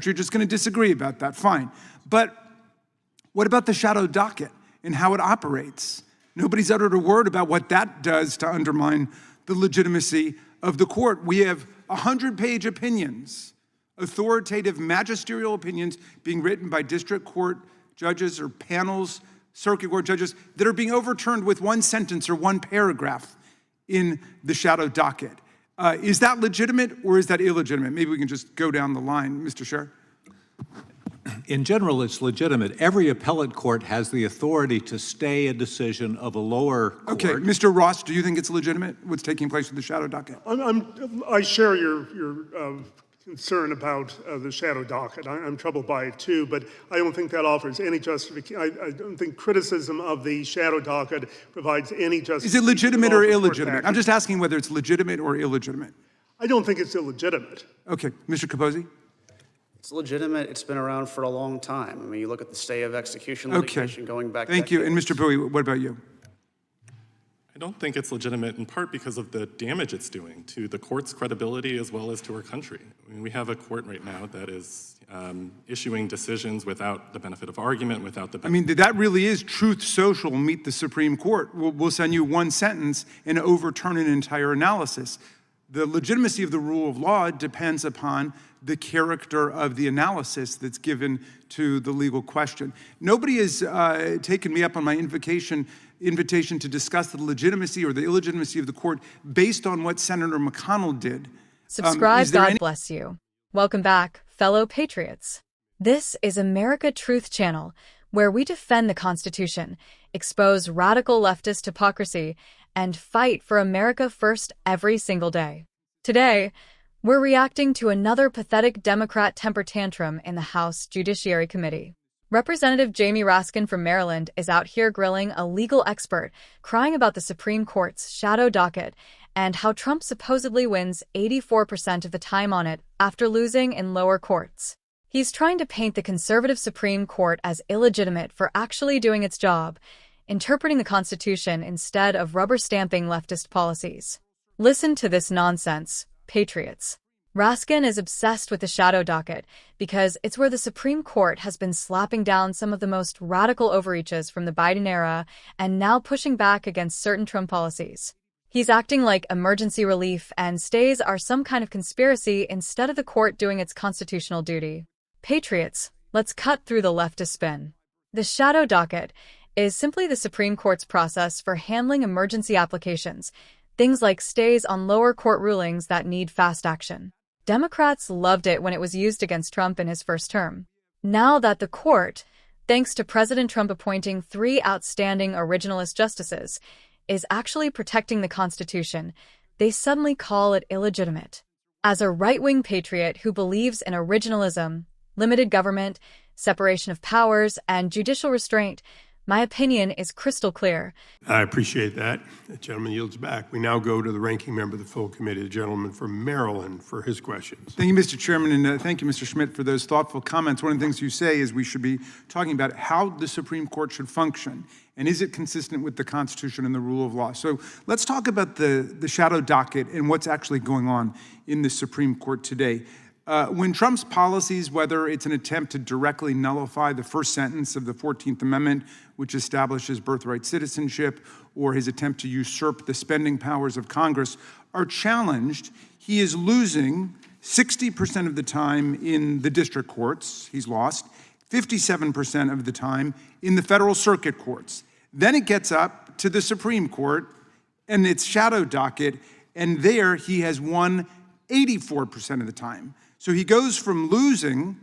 country are just going to disagree about that. Fine. But what about the shadow docket and how it operates? Nobody's uttered a word about what that does to undermine the legitimacy of the court. We have 100-page opinions, authoritative magisterial opinions being written by district court judges or panels, circuit court judges, that are being overturned with one sentence or one paragraph in the shadow docket. Is that legitimate or is that illegitimate? Maybe we can just go down the line. Mr. Scher? In general, it's legitimate. Every appellate court has the authority to stay a decision of a lower court. Okay, Mr. Ross, do you think it's legitimate, what's taking place with the shadow docket? I share your concern about the shadow docket. I'm troubled by it too, but I don't think that offers any justification. I don't think criticism of the shadow docket provides any justification. Is it legitimate or illegitimate? I'm just asking whether it's legitimate or illegitimate. I don't think it's illegitimate. Okay, Mr. Capozzi? It's legitimate. It's been around for a long time. I mean, you look at the stay of execution litigation going back Thank you. And Mr. Bowie, what about you? I don't think it's legitimate in part because of the damage it's doing to the court's credibility as well as to our country. I mean, we have a court right now that is issuing decisions without the benefit of argument, without the benefit. I mean, that really is truth social, meet the Supreme Court. We'll send you one sentence and overturn an entire analysis. The legitimacy of the rule of law depends upon the character of the analysis that's given to the legal question. Nobody has taken me up on my invitation to discuss the legitimacy or the illegitimacy of the court based on what Senator McConnell did. Subscribe, God bless you. Welcome back, fellow patriots. This is America Truth Channel, where we defend the Constitution, expose radical leftist hypocrisy, and fight for America first every single day. Today, we're reacting to another pathetic Democrat temper tantrum in the House Judiciary Committee. Representative Jamie Raskin from Maryland is out here grilling a legal expert, crying about the Supreme Court's shadow docket and how Trump supposedly wins 84% of the time on it after losing in lower courts. He's trying to paint the conservative Supreme Court as illegitimate for actually doing its job, interpreting the Constitution instead of rubber-stamping leftist policies. Listen to this nonsense, patriots. Raskin is obsessed with the shadow docket because it's where the Supreme Court has been slapping down some of the most radical overreaches from the Biden era and now pushing back against certain Trump policies. He's acting like emergency relief and stays are some kind of conspiracy instead of the court doing its constitutional duty. Patriots, let's cut through the leftist spin. The shadow docket is simply the Supreme Court's process for handling emergency applications, things like stays on lower court rulings that need fast action. Democrats loved it when it was used against Trump in his first term. Now that the court, thanks to President Trump appointing 3 outstanding originalist justices, is actually protecting the Constitution, they suddenly call it illegitimate. As a right-wing patriot who believes in originalism, limited government, separation of powers, and judicial restraint, my opinion is crystal clear. I appreciate that. The gentleman yields back. We now go to the ranking member of the full committee, the gentleman from Maryland, for his questions. Thank you, Mr. Chairman, and thank you, Mr. Schmidt, for those thoughtful comments. One of the things you say is we should be talking about how the Supreme Court should function, and is it consistent with the Constitution and the rule of law? So let's talk about the shadow docket and what's actually going on in the Supreme Court today. When Trump's policies, whether it's an attempt to directly nullify the first sentence of the 14th Amendment, which establishes birthright citizenship, or his attempt to usurp the spending powers of Congress, are challenged, he is losing 60% of the time in the district courts, he's lost, 57% of the time in the federal circuit courts. Then it gets up to the Supreme Court and its shadow docket, and there he has won 84% of the time. So he goes from losing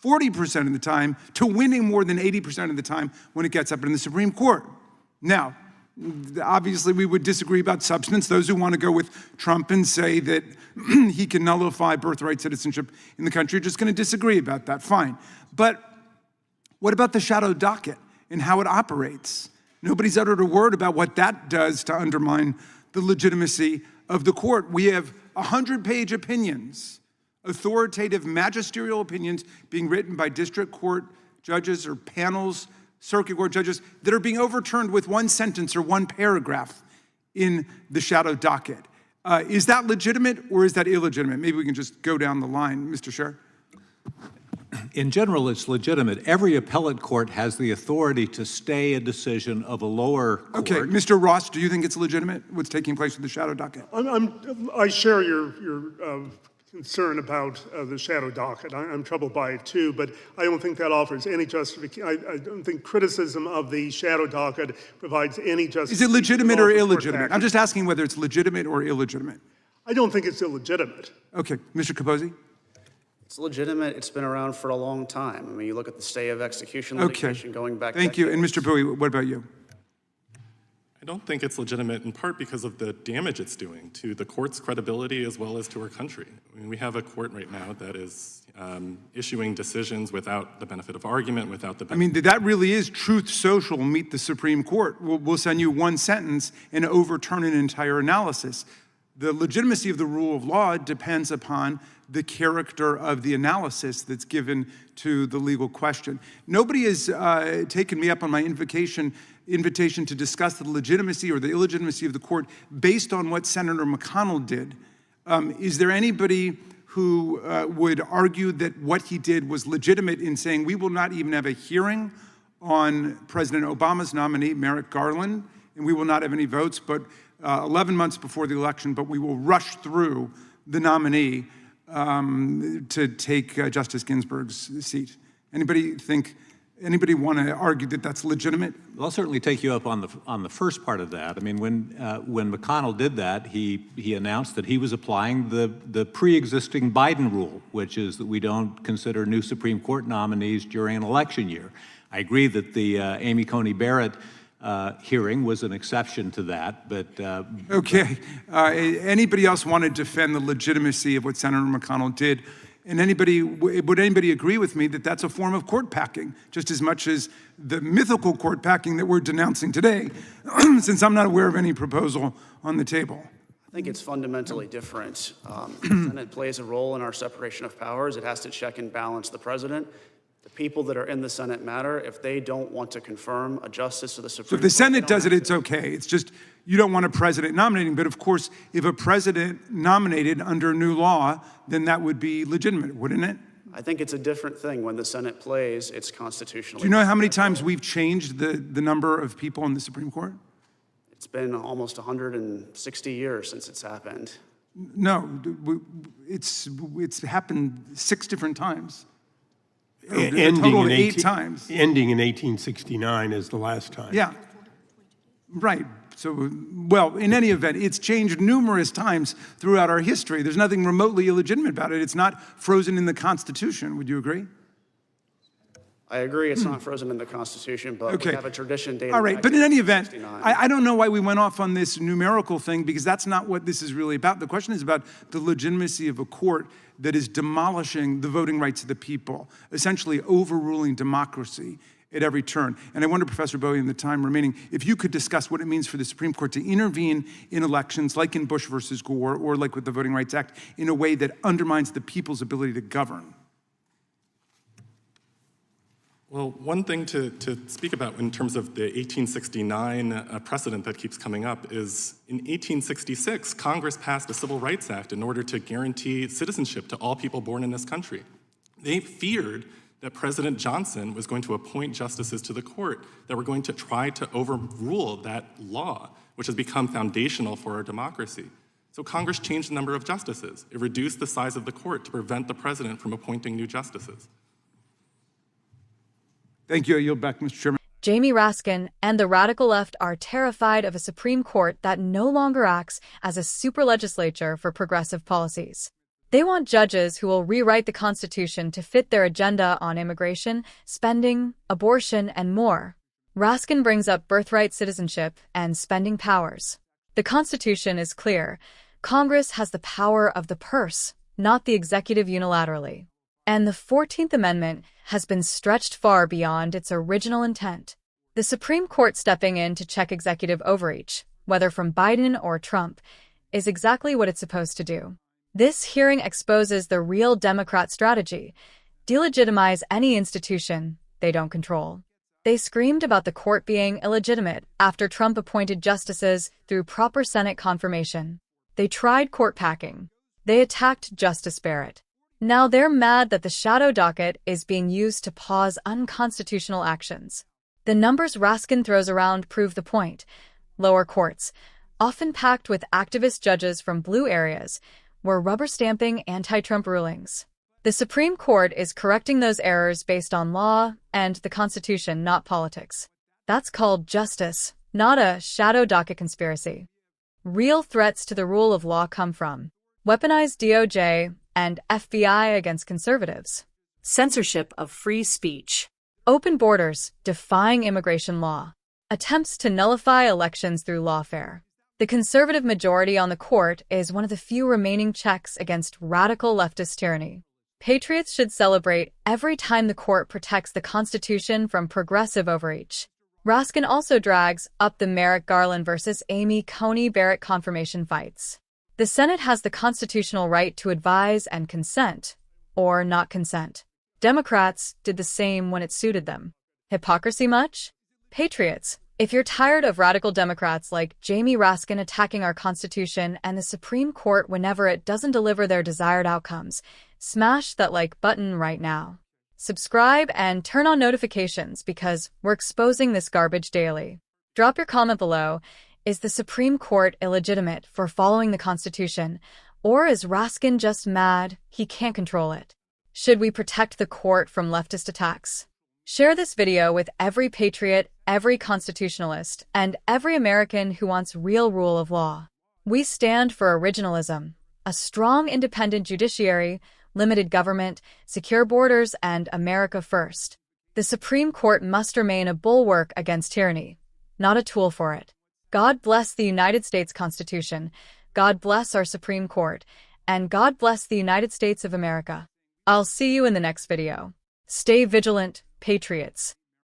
40% of the time to winning more than 80% of the time when it gets up in the Supreme Court. Now, obviously we would disagree about substance. Those who want to go with Trump and say that he can nullify birthright citizenship in the country are just going to disagree about that. Fine. But what about the shadow docket and how it operates? Nobody's uttered a word about what that does to undermine the legitimacy of the court. We have 100-page opinions, authoritative magisterial opinions being written by district court judges or panels, circuit court judges, that are being overturned with one sentence or one paragraph in the shadow docket. Is that legitimate or is that illegitimate? Maybe we can just go down the line. Mr. Scher? In general, it's legitimate. Every appellate court has the authority to stay a decision of a lower court. Okay, Mr. Ross, do you think it's legitimate what's taking place with the shadow docket? I share your concern about the shadow docket. I'm troubled by it too, but I don't think that offers any justification. I don't think criticism of the shadow docket provides any justification. Is it legitimate or for court illegitimate? action. I'm just asking whether it's legitimate or illegitimate. I don't think it's illegitimate. Okay, Mr. Capozzi? It's legitimate. It's been around for a long time. I mean, you look at the stay of execution Okay. litigation going back Thank you. And decades. Mr. Bowie, what about you? I don't think it's legitimate in part because of the damage it's doing to the court's credibility as well as to our country. I mean, we have a court right now that is issuing decisions without the benefit of argument, without the I mean, that really is Truth Social meet the Supreme Court. We'll send you one sentence and overturn an entire analysis. The legitimacy of the rule of law depends upon the character of the analysis that's given to the legal question. Nobody has taken me up on my invitation to discuss the legitimacy or the illegitimacy of the court based on what Senator McConnell did. Is there anybody who would argue that what he did was legitimate in saying we will not even have a hearing on President Obama's nominee, Merrick Garland, and we will not have any votes, but 11 months before the election, but we will rush through the nominee to take Justice Ginsburg's seat? Anybody want to argue that that's legitimate? I'll certainly take you up on the first part of that. I mean, when McConnell did that, he announced that he was applying the pre-existing Biden rule, which is that we don't consider new Supreme Court nominees during an election year. I agree that the Amy Coney Barrett hearing was an exception to that, but Okay. Anybody else want to defend the legitimacy of what Senator McConnell did? And would anybody agree with me that that's a form of court packing, just as much as the mythical court packing that we're denouncing today, since I'm not aware of any proposal on the table? I think it's fundamentally different. The Senate plays a role in our separation of powers. It has to check and balance the president. The people that are in the Senate matter. If they don't want to confirm a justice to the Supreme Court. So if the Senate does it, it's okay. It's just you don't want a president nominating. But of course, if a president nominated under new law, then that would be legitimate, wouldn't it? I think it's a different thing when the Senate plays its constitutionally. Do you know how many times we've changed the number of people in the Supreme Court? It's been almost 160 years since it's happened. No, it's happened 6 different times. A total of 8 times. Ending in 1869 is the last time. Yeah, right. So, well, in any event, it's changed numerous times throughout our history. There's nothing remotely illegitimate about it. It's not frozen in the Constitution. Would you agree? I agree it's not frozen in the Constitution, but Okay. we have a tradition dating All right, back but to in any event, 1869. I don't know why we went off on this numerical thing, because that's not what this is really about. The question is about the legitimacy of a court that is demolishing the voting rights of the people, essentially overruling democracy at every turn. And I wonder, Professor Bowie, in the time remaining, if you could discuss what it means for the Supreme Court to intervene in elections, like in Bush versus Gore, or like with the Voting Rights Act, in a way that undermines the people's ability to govern. Well, one thing to speak about in terms of the 1869 precedent that keeps coming up is in 1866, Congress passed the Civil Rights Act in order to guarantee citizenship to all people born in this country. They feared that President Johnson was going to appoint justices to the court that were going to try to overrule that law, which has become foundational for our democracy. So Congress changed the number of justices. It reduced the size of the court to prevent the president from appointing new justices. Thank you. I yield back, Mr. Chairman. Jamie Raskin and the radical left are terrified of a Supreme Court that no longer acts as a super legislature for progressive policies. They want judges who will rewrite the Constitution to fit their agenda on immigration, spending, abortion, and more. Raskin brings up birthright citizenship and spending powers. The Constitution is clear. Congress has the power of the purse, not the executive unilaterally. And the 14th Amendment has been stretched far beyond its original intent. The Supreme Court stepping in to check executive overreach, whether from Biden or Trump, is exactly what it's supposed to do. This hearing exposes the real Democrat strategy: delegitimize any institution they don't control. They screamed about the court being illegitimate after Trump appointed justices through proper Senate confirmation. They tried court packing. They attacked Justice Barrett. Now they're mad that the shadow docket is being used to pause unconstitutional actions. The numbers Raskin throws around prove the point. Lower courts, often packed with activist judges from blue areas, were rubber-stamping anti-Trump rulings. The Supreme Court is correcting those errors based on law and the Constitution, not politics. That's called justice, not a shadow docket conspiracy. Real threats to the rule of law come from weaponized DOJ and FBI against conservatives, Censorship of free speech. open borders defying immigration law, attempts to nullify elections through lawfare. The conservative majority on the court is one of the few remaining checks against radical leftist tyranny. Patriots should celebrate every time the court protects the Constitution from progressive overreach. Raskin also drags up the Merrick Garland versus Amy Coney Barrett confirmation fights. The Senate has the constitutional right to advise and consent, or not consent. Democrats did the same when it suited them. Hypocrisy much? Patriots, if you're tired of radical Democrats like Jamie Raskin attacking our Constitution and the Supreme Court whenever it doesn't deliver their desired outcomes, smash that like button right now. Subscribe and turn on notifications because we're exposing this garbage daily. Drop your comment below. Is the Supreme Court illegitimate for following the Constitution, or is Raskin just mad he can't control it? Should we protect the court from leftist attacks? Share this video with every patriot, every constitutionalist, and every American who wants real rule of law. We stand for originalism, a strong independent judiciary, limited government, secure borders, and America first. The Supreme Court must remain a bulwark against tyranny, not a tool for it. God bless the United States Constitution, God bless our Supreme Court, and God bless the United States of America. I'll see you in the next video. Stay vigilant, patriots.